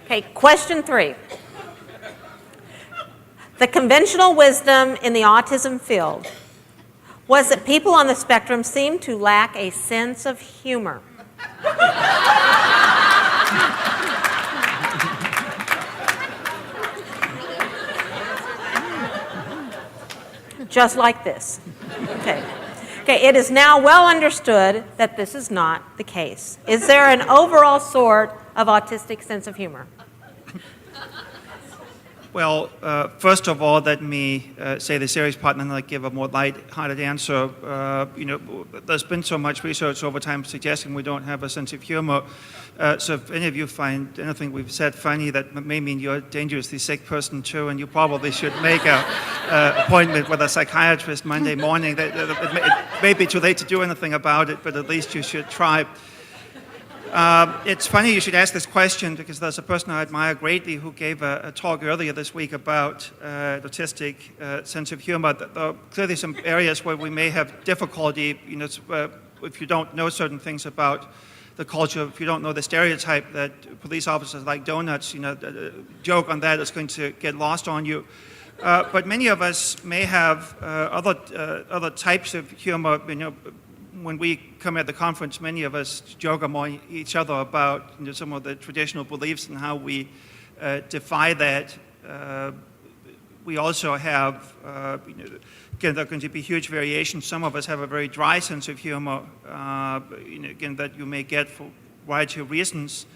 Okay, question 3. The conventional wisdom in the autism field was that people on the spectrum seem to lack a sense of humor. Just like this. Okay, it is now well understood that this is not the case. Is there an overall sort of autistic sense of humor? Well, first of all, let me say the serious part and then I'll give a more light-hearted answer. There's been so much research over time suggesting we don't have a sense of humor. So if any of you find anything we've said funny, that may mean you're a dangerously sick person too, and you probably should make an appointment with a psychiatrist Monday morning. It may be too late to do anything about it, but at least you should try. It's funny you should ask this question because there's a person I admire greatly who gave a talk earlier this week about autistic sense of humor. There are clearly some areas where we may have difficulty, if you don't know certain things about the culture, if you don't know the stereotype that police officers like donuts, joke on that is going to get lost on you. But many of us may have other types of humor. When we come at the conference, many of us joke among each other about some of the traditional beliefs and how we defy that. We also have, again, there are going to be huge variations. Some of us have a very dry sense of humor, again, that you may get for a variety of reasons.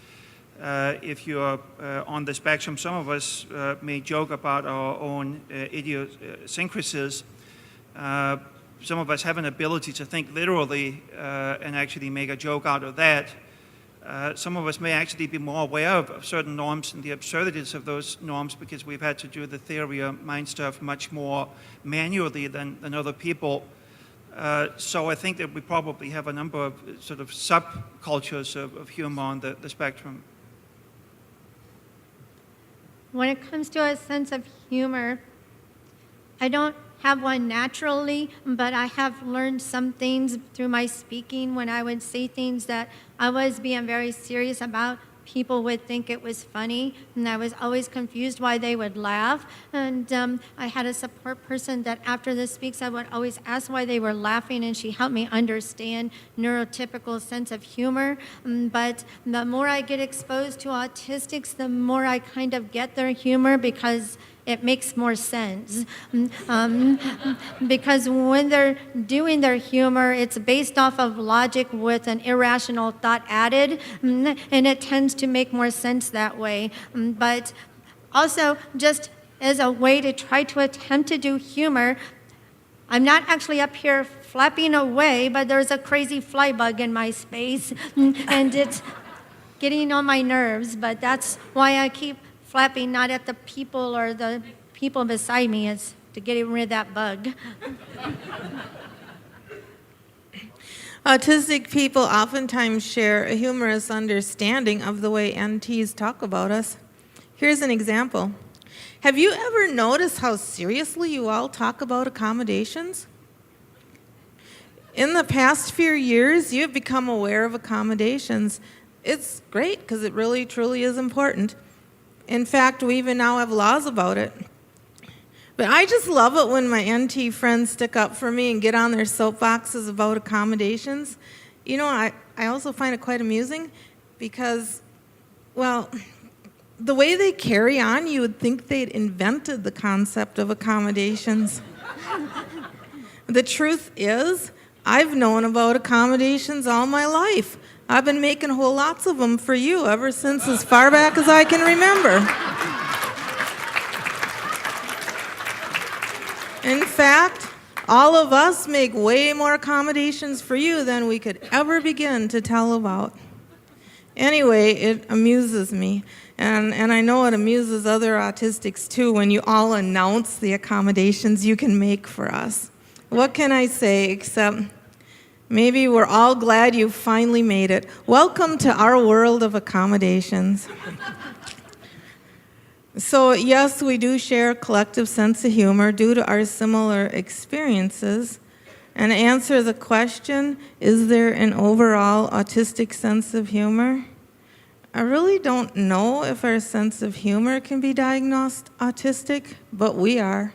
If you're on the spectrum, some of us may joke about our own idiosyncrasies. Some of us have an ability to think literally and actually make a joke out of that. Some of us may actually be more aware of certain norms and the absurdities of those norms because we've had to do the theory of mind stuff much more manually than other people. So I think that we probably have a number of sort of subcultures of humor on the spectrum. When it comes to a sense of humor, I don't have one naturally, but I have learned some things through my speaking. When I would say things that I was being very serious about, people would think it was funny, and I was always confused why they would laugh. And I had a support person that after the speaks, I would always ask why they were laughing, and she helped me understand neurotypical sense of humor. But the more I get exposed to autistics, the more I kind of get their humor because it makes more sense. Because when they're doing their humor, it's based off of logic with an irrational thought added, and it tends to make more sense that way. But also, just as a way to try to attempt to do humor, I'm not actually up here flapping away, but there's a crazy fly bug in my space, and it's getting on my nerves, but that's why I keep flapping, not at the people or the people beside me. It's to get rid of that bug. Autistic people oftentimes share a humorous understanding of the way NTs talk about us. Here's an example. Have you ever noticed how seriously you all talk about accommodations? In the past few years, you've become aware of accommodations. It's great because it really, truly is important. In fact, we even now have laws about it. But I just love it when my NT friends stick up for me and get on their soapboxes about accommodations. I also find it quite amusing because, well, the way they carry on, you would think they'd invented the concept of accommodations. The truth is, I've known about accommodations all my life. I've been making whole lots of them for you ever since as far back as I can remember. In fact, all of us make way more accommodations for you than we could ever begin to tell about. Anyway, it amuses me, and I know it amuses other autistics too when you all announce the accommodations you can make for us. What can I say except maybe we're all glad you finally made it. Welcome to our world of accommodations. So yes, we do share a collective sense of humor due to our similar experiences. And to answer the question, is there an overall autistic sense of humor? I really don't know if our sense of humor can be diagnosed autistic, but we are.